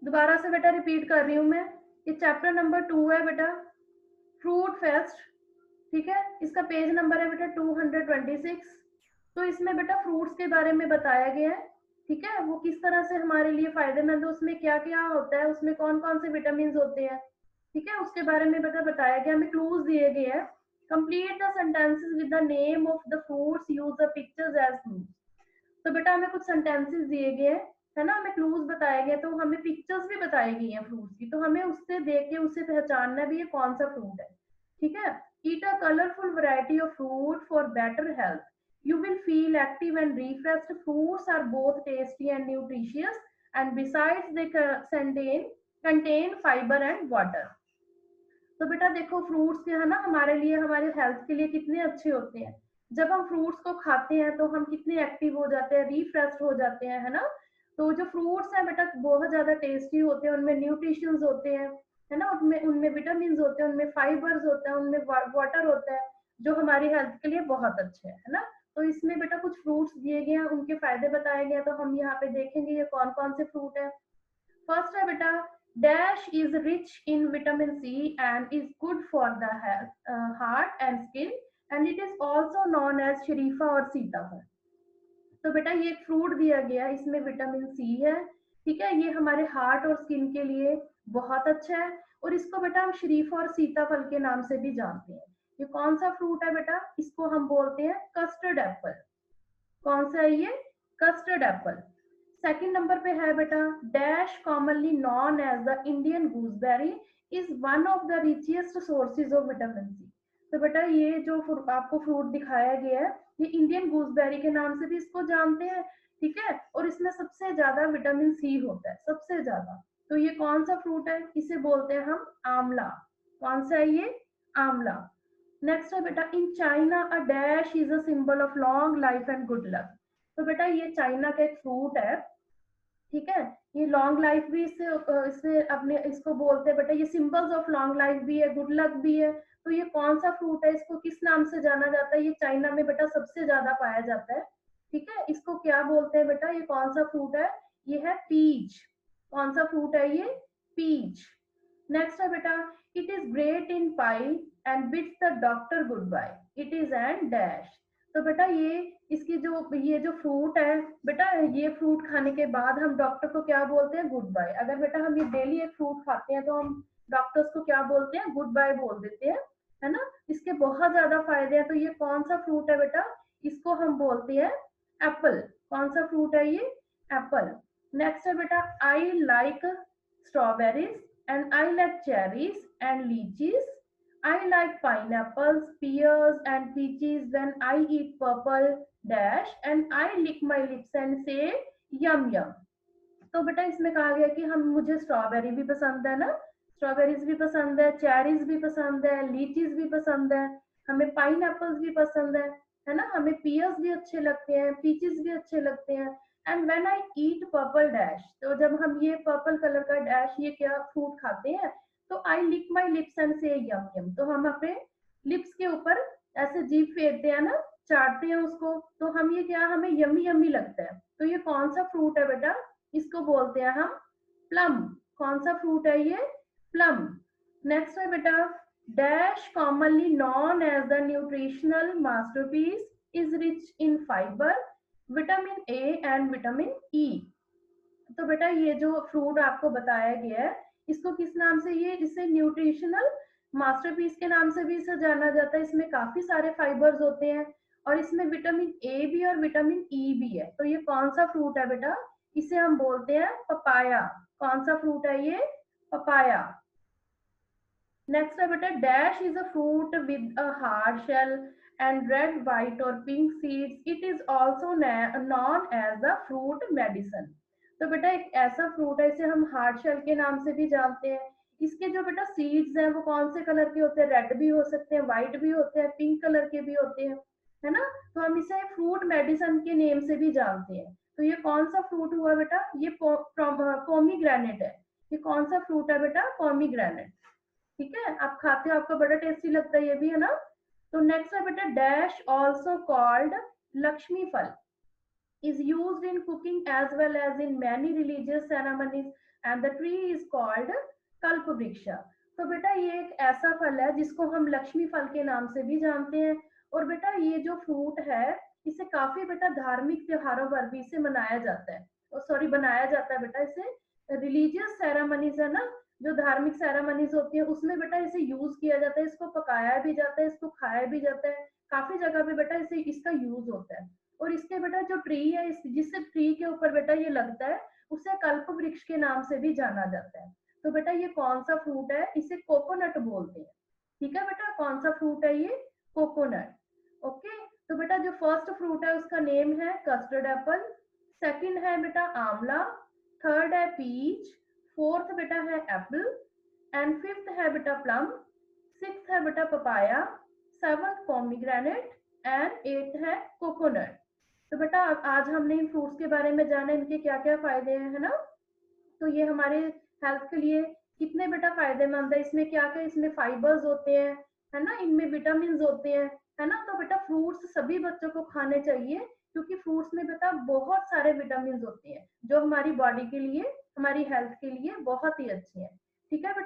दोबारा से बेटा रिपीट कर रही हूँ मैं, ये चैप्टर नंबर 2 है बेटा, फ्रूट फेस्ट, ठीक है। इसका पेज नंबर है बेटा 226। तो इसमें बेटा फ्रूट्स के बारे में बताया गया है, ठीक है, वो किस तरह से हमारे लिए फायदेमंद है, उसमें क्या क्या होता है, उसमें कौन कौन से विटामिन होते हैं, ठीक है, उसके बारे में बेटा बताया गया। हमें क्लूज दिए गए हैं। Complete the sentences with the name of the fruits, use the pictures as clues. तो बेटा हमें कुछ सेंटेंसेस दिए गए हैं, है ना, हमें क्लूज बताए गए, तो हमें पिक्चर्स भी बताई गई हैं फ्रूट्स की, तो हमें उससे देख के उसे पहचानना भी ये कौन सा फ्रूट है, ठीक है। Eat a colourful variety of fruit for better health, you will feel active and refreshed. Fruits are both tasty and nutritious, and besides they contain fiber and water. तो बेटा देखो फ्रूट्स जो है ना हमारे लिए, हमारे हेल्थ के लिए कितने अच्छे होते हैं। जब हम फ्रूट्स को खाते हैं तो हम कितने एक्टिव हो जाते हैं, रिफ्रेश हो जाते हैं, है ना। तो जो फ्रूट्स हैं बेटा बहुत ज्यादा टेस्टी होते हैं, उनमें न्यूट्रिशंस होते हैं, है ना, उनमें उनमें विटामिन होते हैं, उनमें फाइबर्स होते हैं, उनमें वाटर होता है, जो हमारी हेल्थ के लिए बहुत अच्छे है ना। तो इसमें बेटा कुछ फ्रूट्स दिए गए हैं, उनके फायदे बताए गए हैं, तो हम यहाँ पे देखेंगे ये कौन कौन से फ्रूट है। फर्स्ट है बेटा, dash is rich in vitamin C and is good for the health, heart and skin, and it is also known as शरीफा और सीताफल। तो बेटा ये एक फ्रूट दिया गया, इसमें विटामिन सी है, ठीक है, ये हमारे हार्ट और स्किन के लिए बहुत अच्छा है, और इसको बेटा हम शरीफा और सीताफल के नाम से भी जानते हैं। ये कौन सा फ्रूट है बेटा, इसको हम बोलते हैं कस्टर्ड एप्पल। कौन सा है ये, कस्टर्ड एप्पल। सेकंड नंबर पे है बेटा, dash commonly known as the Indian gooseberry is one of the richest sources of vitamin C. तो बेटा ये जो आपको फ्रूट दिखाया गया है, ये इंडियन गूसबेरी के नाम से भी इसको जानते हैं, ठीक है, और इसमें सबसे ज्यादा विटामिन सी होता है, सबसे ज्यादा। तो ये कौन सा फ्रूट है, इसे बोलते हैं हम आंवला। कौन सा है ये, आंवला। नेक्स्ट है बेटा, in China a dash is a symbol of long life and good luck. तो बेटा ये चाइना का एक फ्रूट है, ठीक है, ये लॉन्ग लाइफ भी इससे अपने इसको बोलते हैं बेटा, ये सिंबल्स ऑफ लॉन्ग लाइफ भी है, गुड लक भी है। तो ये कौन सा फ्रूट है, इसको किस नाम से जाना जाता है, ये चाइना में बेटा सबसे ज्यादा पाया जाता है, ठीक है, इसको क्या बोलते हैं बेटा, ये कौन सा फ्रूट है, ये है पीच। कौन सा फ्रूट है ये, पीच। नेक्स्ट है बेटा, it is great in pie and bids the doctor good bye, it is and dash. तो बेटा ये इसकी जो ये जो फ्रूट है बेटा, ये फ्रूट खाने के बाद हम डॉक्टर को क्या बोलते हैं, गुड बाय। अगर बेटा हम ये डेली एक फ्रूट खाते हैं तो हम डॉक्टर्स को क्या बोलते हैं, गुड बाय बोल देते हैं, है ना। इसके बहुत ज्यादा फायदे हैं। तो ये कौन सा फ्रूट है बेटा, इसको हम बोलते हैं एप्पल। कौन सा फ्रूट है ये, एप्पल। नेक्स्ट है बेटा, I like strawberries and I like cherries and lychees. I like pineapples, pears and peaches when I eat purple dash and I lick my lips and say yum yum. तो बेटा इसमें कहा गया कि हम मुझे स्ट्रॉबेरी भी पसंद है ना, स्ट्रॉबेरीज भी पसंद है, चेरीज भी पसंद है, लीचीज भी पसंद है, हमें पाइन एप्पल्स भी पसंद है ना, हमें पियर्स भी अच्छे लगते हैं, पीचेस भी अच्छे लगते हैं। And when I eat purple dash, तो जब हम ये पर्पल कलर का डैश ये क्या फ्रूट खाते हैं, तो आई लिक माई लिप्स एंड से यम यम, तो हम अपने लिप्स के ऊपर ऐसे जीभ फेरते हैं ना, चाटते हैं उसको, तो हम ये क्या, हमें यम्मी यम्मी लगता है। तो ये कौन सा फ्रूट है बेटा, इसको बोलते हैं हम प्लम। कौन सा फ्रूट है ये, प्लम। नेक्स्ट है बेटा, dash commonly known as the nutritional masterpiece is rich in fibre, vitamin A and vitamin E. तो बेटा ये जो फ्रूट आपको बताया गया है, इसको किस नाम से, ये इसे न्यूट्रिशनल मास्टरपीस के नाम से भी इसे जाना जाता है। इसमें काफी सारे फाइबर्स होते हैं, और इसमें विटामिन ए भी और विटामिन ई भी है। तो ये कौन सा फ्रूट है बेटा, इसे हम बोलते हैं पपाया। कौन सा फ्रूट है ये, पपाया। नेक्स्ट है बेटा, dash is a fruit with a hard shell and red white और pink seeds, it is also known as the fruit medicine. तो बेटा एक ऐसा फ्रूट है, इसे हम हार्ड शेल के नाम से भी जानते हैं। इसके जो बेटा सीड्स हैं वो कौन से कलर के होते हैं, रेड भी हो सकते हैं, व्हाइट भी होते हैं, पिंक कलर के भी होते हैं, है ना। तो हम इसे फ्रूट मेडिसिन के नेम से भी जानते हैं। तो ये कौन सा फ्रूट हुआ बेटा, ये पोमीग्रेनेट है। ये कौन सा फ्रूट है बेटा, पोमीग्रेनेट, ठीक है, आप खाते हो, आपको बड़ा टेस्टी लगता है ये भी, है ना। तो नेक्स्ट है बेटा, डैश ऑल्सो कॉल्ड लक्ष्मी फल is used in cooking as well as in many religious ceremonies and the tree is called कल्प वृक्ष। तो बेटा ये एक ऐसा फल है जिसको हम लक्ष्मी फल के नाम से भी जानते हैं। और बेटा ये जो फ्रूट है इसे काफी बेटा धार्मिक त्योहारों पर भी इसे मनाया जाता है, सॉरी बनाया जाता है बेटा इसे। रिलीजियस सेरेमनीज है ना, जो धार्मिक सेरेमनीज होती है उसमें बेटा इसे यूज किया जाता है, इसको पकाया भी जाता है, इसको खाया भी जाता है, काफी जगह पे बेटा इसे इसका यूज होता है। और इसके बेटा जो ट्री है जिस ट्री के ऊपर बेटा ये लगता है उसे कल्प वृक्ष के नाम से भी जाना जाता है। तो बेटा ये कौन सा फ्रूट है, इसे कोकोनट बोलते हैं। ठीक है बेटा, कौन सा फ्रूट है ये, कोकोनट। ओके, तो बेटा जो फर्स्ट फ्रूट है उसका नेम है कस्टर्ड एप्पल, सेकंड है बेटा आंवला, थर्ड है पीच, फोर्थ बेटा है एप्पल, एंड फिफ्थ है बेटा प्लम, सिक्स्थ है बेटा papaya, seventh pomegranate, and eighth है कोकोनट। तो बेटा आज हमने इन फ्रूट्स के बारे में जाना, इनके क्या क्या फायदे हैं, है ना। तो ये हमारे हेल्थ के लिए कितने बेटा फायदेमंद है, इसमें क्या क्या, इसमें फाइबर्स होते हैं, है ना, इनमें विटामिन होते हैं, है ना। तो बेटा फ्रूट्स सभी बच्चों को खाने चाहिए, क्योंकि फ्रूट्स में बेटा बहुत सारे विटामिन होते हैं जो हमारी बॉडी के लिए, हमारी हेल्थ के लिए बहुत ही अच्छे हैं। ठीक है बेटा।